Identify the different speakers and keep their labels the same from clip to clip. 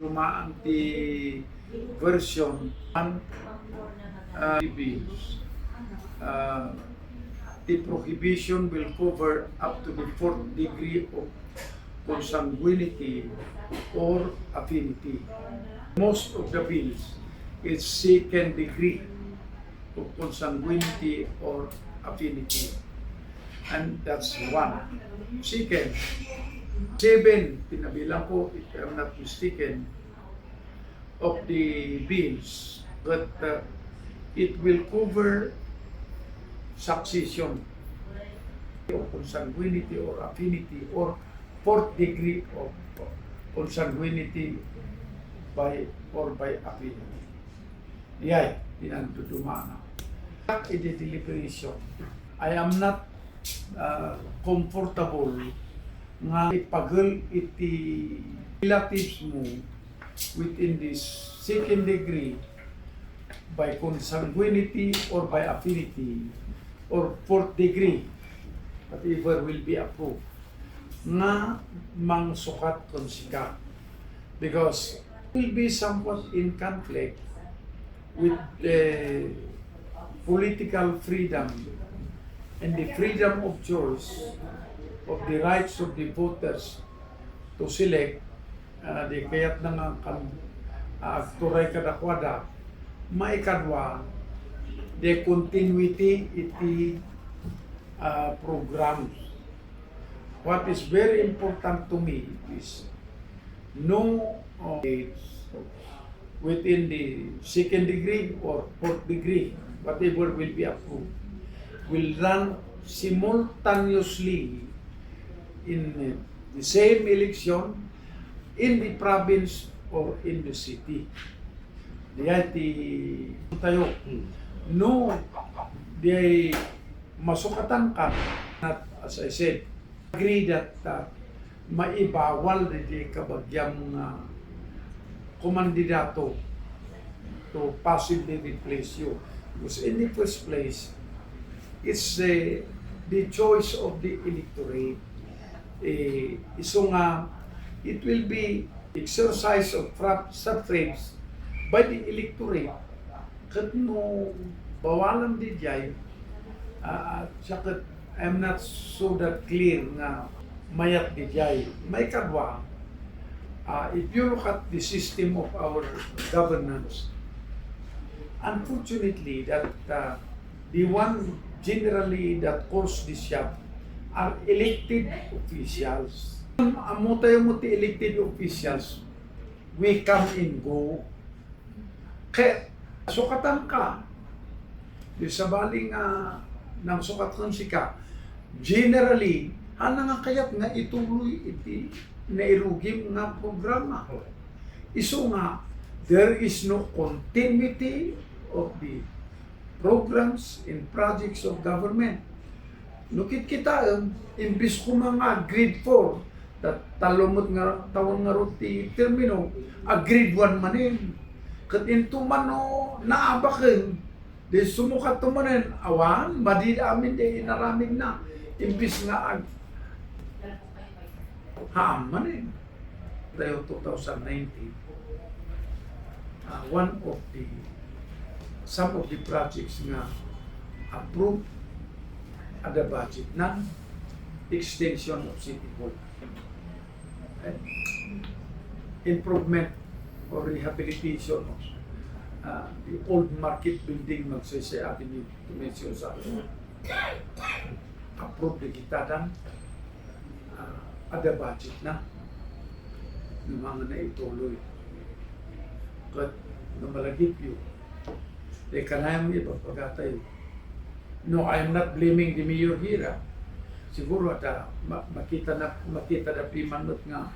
Speaker 1: Lumaan the version on bills. The prohibition will cover up to the fourth degree of consanguinity or affinity. Most of the bills is second degree of consanguinity or affinity. And that's one. Second, 7, pinabilang ko, if I'm not mistaken, of the bills, but it will cover succession of consanguinity or affinity or fourth degree of consanguinity by affinity. Yay, pinagdudumana. In the deliberation, I am not comfortable nga ipagul iti relatives mo within this second degree by consanguinity or by affinity or fourth degree, whatever will be approved, nga mangsukat kon sika, because it will be somewhat in conflict with the political freedom and the freedom of choice of the rights of the voters to select. Di kaya't na nga akturay kadakwada, maikadwa, the continuity iti programs. What is very important to me is no within the second degree or fourth degree, whatever will be approved, will run simultaneously in the same election in the province or in the city. Diyan tayo. No, di masukatan ka. Not, as I said, agree that maibawal di kabagyang kumandidato to possibly replace you. Because in the first place, it's the choice of the electorate. So nga, it will be exercise of suffrage by the electorate. Kat no bawalan di jay, I'm not so that clear na mayat di jay. May kadwa, if you look at the system of our governance, unfortunately that the one generally that calls this shop are elected officials. Amo tayo mo ti elected officials, we come and go. Kaya sukatan ka, di sabaling ng sukatan sika, generally, nga kayat nga ituloy iti nairugim nga programa. Iso nga, there is no continuity of the programs and projects of government. Nukit kita, imbis ko mga grade 4, talumot nga tawon nga ruti termino, grade 1 manin. Kat into man naabakin, di sumukat to manin, awan, madida amin di naramig na. Imbis nga haam manin. Tayo 2019, some of the projects nga approved at the budget ng extension of City Hall. Improvement or rehabilitation of the old market building ng Sese Avenue to mention sa approved di kita dan at the budget na ng mga naituloy. Kat namalagip yun. Kanayang ipapagatayo. No, I am not blaming the mayor here. Siguro makita na primanot nga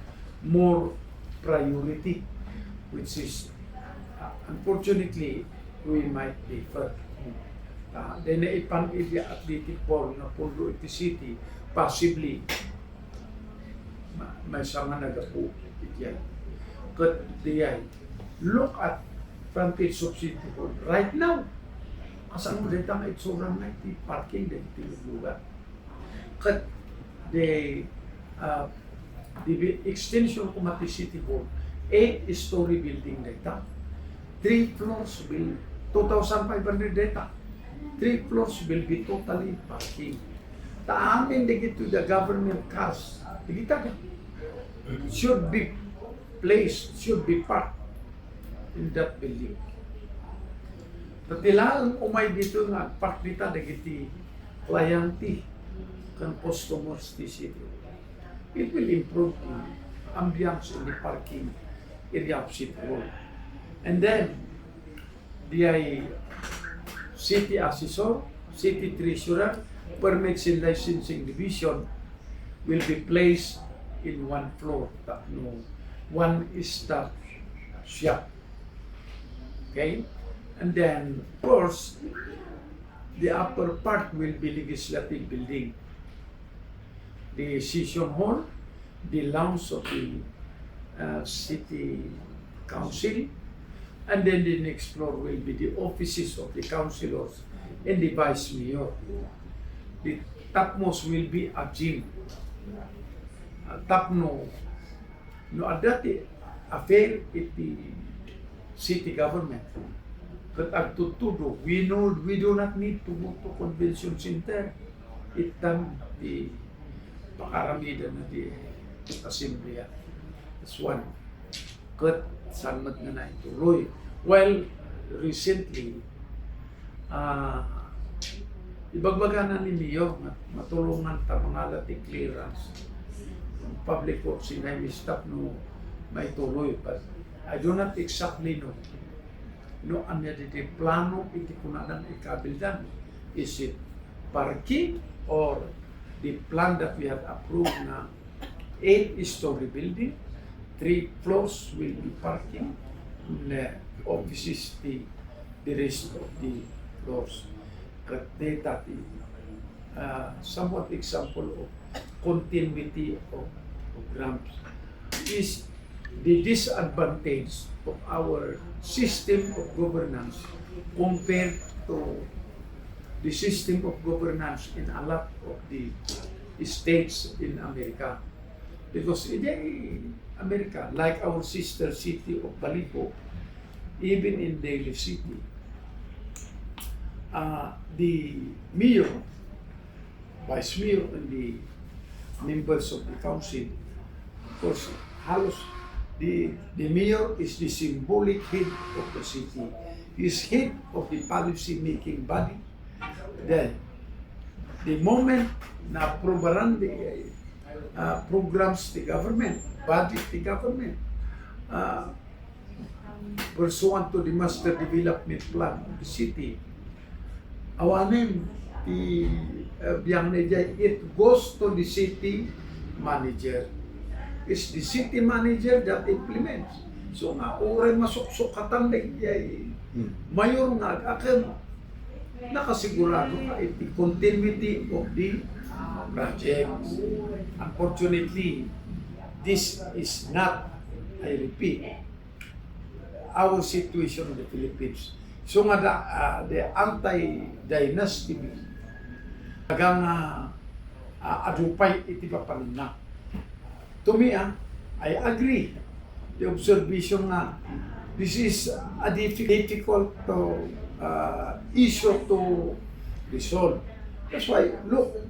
Speaker 1: more priority, which is unfortunately we might differ. Then ipan at the Paul na pulo iti city, possibly may sama nagapu iti. Kat diyan, look at frontage of City Hall right now. Asan mo dito nga itsurang na iti parking din iti lugar. Kat the extension of Mati City Hall 8-story building data. 3 floors will 2,500 data. 3 floors will be totally parking. Taamin digit to the government cars. Digita ka. Should be placed, should be parked in that building. Tatilaan umay dito nga park dita digiti clienti kan customers di city. It will improve the ambience in the parking area of City Hall. And then, the city assessor, city treasurer, permits and licensing division will be placed in one floor, one stop shop. Okay? And then, of course, the upper part will be legislative building. The session hall, the lounge of the city council, and then the next floor will be the offices of the councilors and the vice mayor. The topmost will be a gym. Top no adati affair it the city government. But agtutudo, we do not need to go to convention center. It done the pakaramida na di assembly. That's one. Kat sanmat nga na ituloy. Well, recently, ibagbaga na ni Mayor matulungan ta mga lati clearance. Public works in may stop no may tuloy. But I do not exactly know. No, anya di plano iti kunanan ikabildan. Is it parking or the plan that we have approved na 8-story building, 3 floors will be parking, and offices the rest of the floors. But data somewhat example of continuity of programs is the disadvantage of our system of governance compared to the system of governance in a lot of the states in America. Because in America, like our sister city of Balibo, even in Daly City, the mayor, vice mayor, and the members of the council, of course, the mayor is the symbolic head of the city. He is head of the policy-making body. Then, the moment na aprobaran the programs the government, budget the government, pursuant to the master development plan of the city, awanin the biyang niya, it goes to the city manager. It's the city manager that implements. So nga, oray masuksukatan na mayor nga akan nakasigurado ka the continuity of the project. Unfortunately, this is not, I repeat, our situation in the Philippines. So nga the anti-dynasty hanggang adupay iti papanina. To me, I agree. The observation nga, this is a difficult issue to resolve. That's why, look,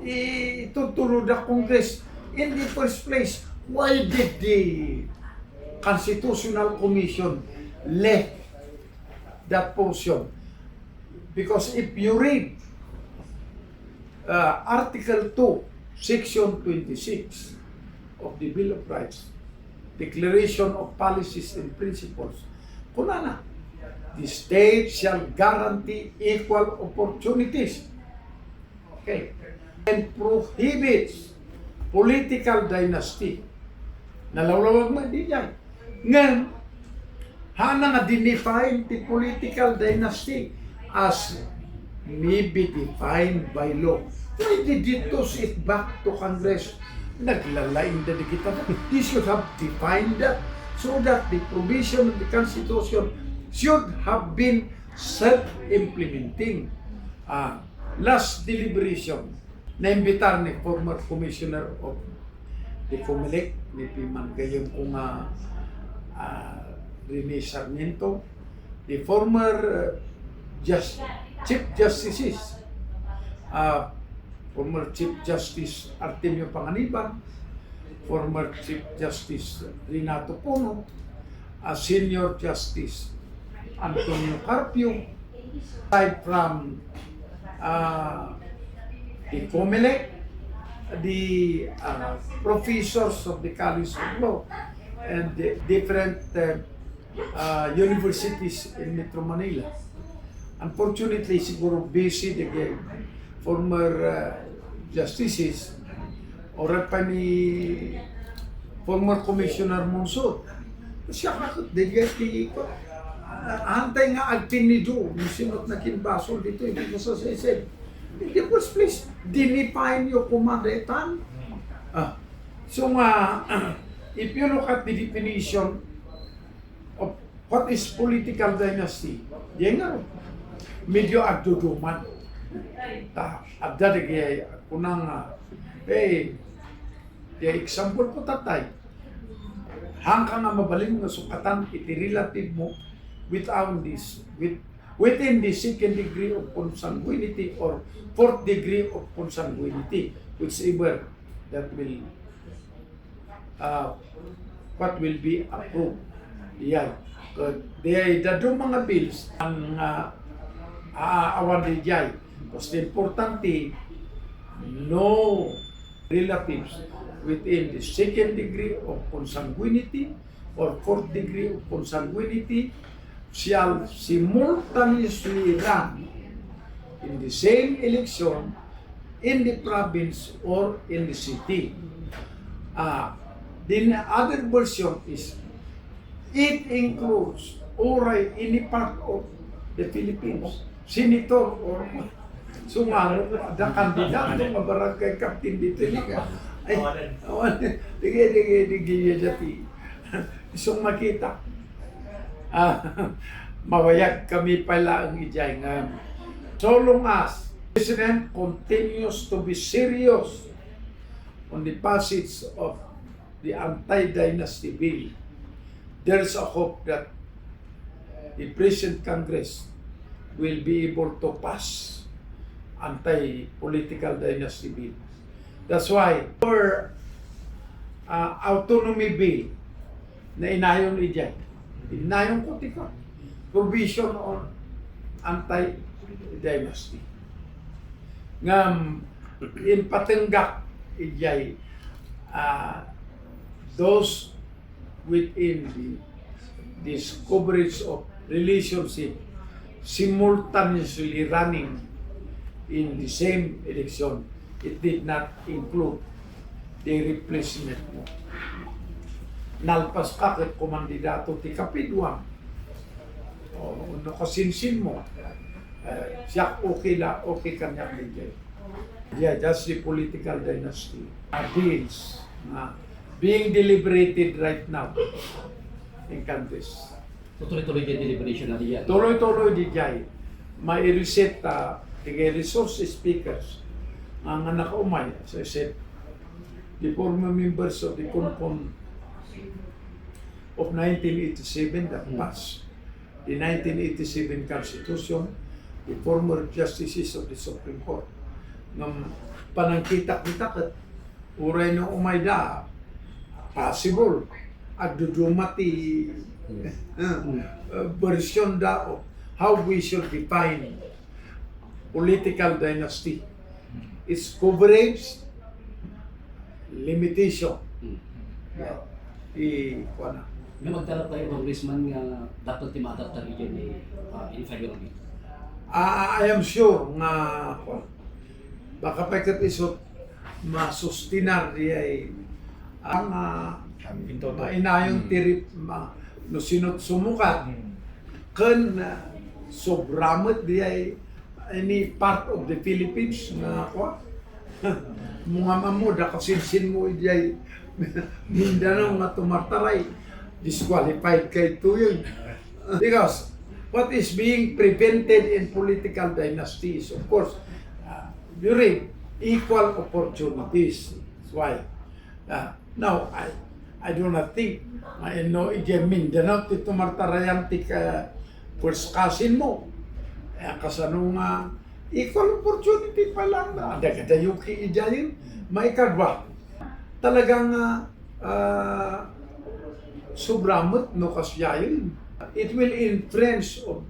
Speaker 1: itutulod the Congress in the first place. Why did the Constitutional Commission left that portion? Because if you read Article 2, Section 26 of the Bill of Rights, Declaration of Policies and Principles, kunana, the state shall guarantee equal opportunities, okay, and prohibits political dynasty. Nalawlawag man di yan. Ngayon, hana nga dinefine the political dynasty as may be defined by law. Why did it toss it back to Congress? Naglalain na di kita. They should have defined that so that the provision of the Constitution should have been self-implementing. Last deliberation, naimbitar ni former Commissioner of the Comelec, ni Piman gayon kung Rene Sarmiento, the former Chief Justices, former Chief Justice Artemio Panganiban, former Chief Justice Renato Puno, Senior Justice Antonio Carpio, aside from the Comelec, the professors of the College of Law, and the different universities in Metro Manila. Unfortunately, siguro busy the former justices or pa ni former Commissioner Monson. Siya kakot, digay ko. Antay nga agtin ni Joe, yung sinot na kinbasol dito, hindi ko sasaysay. In the first place, dinifine yung kumandetan. So if you look at the definition of what is political dynasty, yan nga, medyo agduduman. Abda digay, kunang, the example ko tatay, hangka nga mabaling nga sukatan, iti-relative mo without this, within the second degree of consanguinity or fourth degree of consanguinity, whichever that will, what will be approved. Yan. Dadong mga bills ang aawan di jay. Basta importante, no relatives within the second degree of consanguinity or fourth degree of consanguinity shall simultaneously run in the same election in the province or in the city. The other version is it includes or any part of the Philippines, senator or sumaro, the kandidato nga barangay captain dito ka. Ay, dige dati. Isong makita. Mawayag kami pala ang ijay nga. So long as President continues to be serious on the passage of the anti-dynasty bill, there is a hope that the present Congress will be able to pass anti-political dynasty bill. That's why our autonomy bill na inayon ijay, inayon ko tika, provision on anti-dynasty. Ngam, in patenggak ijay, those within this coverage of relationship simultaneously running in the same election, it did not include the replacement mo. Nalpas ka kat kumandidato ti kapidwang. O nakasinsin mo. Siya okay kanya bigay. Yeah, that's the political dynasty. Bills being deliberated right now in Congress.
Speaker 2: So tuloy-tuloy yung deliberation na diyan.
Speaker 1: Tuloy-tuloy di jay. May reset tigay resource speakers ang nakaumay. As I said, the former members of the CONCON of 1987 that passed the 1987 Constitution, the former justices of the Supreme Court, ng panangkitak-kitak at uray na umayda, possible, agdudumati version da of how we should define political dynasty. Its coverage, limitation.
Speaker 2: May magtarap tayo congressman nga dapat timadap tayo dyan in favor of it.
Speaker 1: I am sure nga baka pagkat isot masustinar diay ang inayong tirip no sinot sumukat ken sobramot diay any part of the Philippines na mga mamuda kasinsin mo diay Mindanao nga tumartaray disqualified kay tuyon because what is being prevented in political dynasties, of course, during equal opportunities. That's why Now, I do not think, no, igen Mindanao, ti tumartarayan ti ka first cousin mo. Kasano nga, equal opportunity pa lang na, ada kada yuki ijayin, maikadwa. Talagang sobramot no kasyayin. It will influence of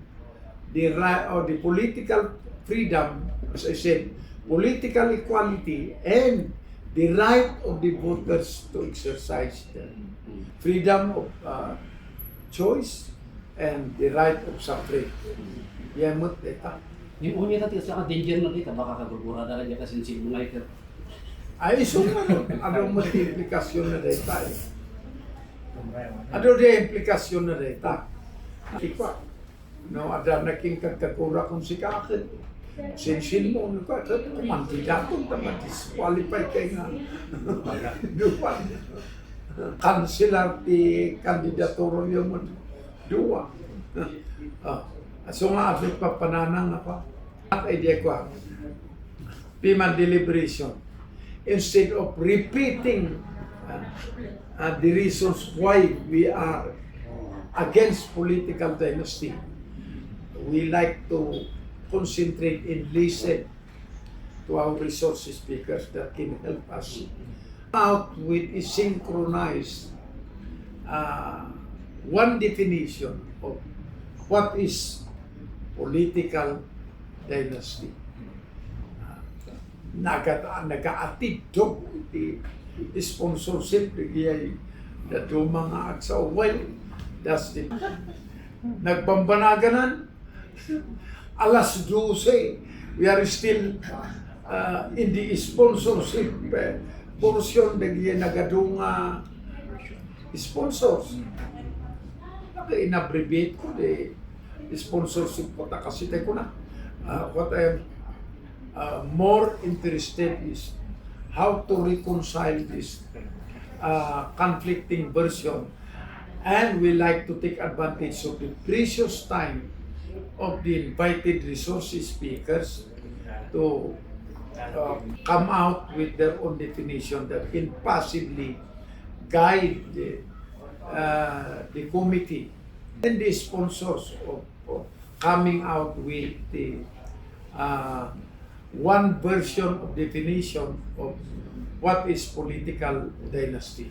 Speaker 1: the right or the political freedom, as I said, political equality and the right of the voters to exercise the freedom of choice and the right of suffrage. Yan mo, teta.
Speaker 2: Yung unya natin sa danger na dito, baka kagugura na rin kasi si Bunay ka.
Speaker 1: Ay, so ano mo di implikasyon na data eh. Ano di implikasyon na data? Ikwa. No, ada naking kagkakura kung si kakit. Sinsin mo, ano ka, kumantidato, disqualify kayo nga. Duwan. Kansilar ti kandidaturo niyo mo. Duwa. So nga, abit pa pananang ako. At idea ko, Piman deliberation. Instead of repeating the reasons why we are against political dynasty, we like to concentrate and listen to our resource speakers that can help us out with a synchronized one definition of what is political dynasty. Nag-aatid do the sponsorship bigay na do mga agsaw. Well, that's the nagpambanaganan alas 12 we are still in the sponsorship portion bigay nagadong sponsors. In-abbreviate ko the sponsorship ko kasi ko na what I am more interested is how to reconcile this conflicting version, and we like to take advantage of the precious time of the invited resource speakers to come out with their own definition that can possibly guide the committee and the sponsors of coming out with the one version of definition of what is political dynasty.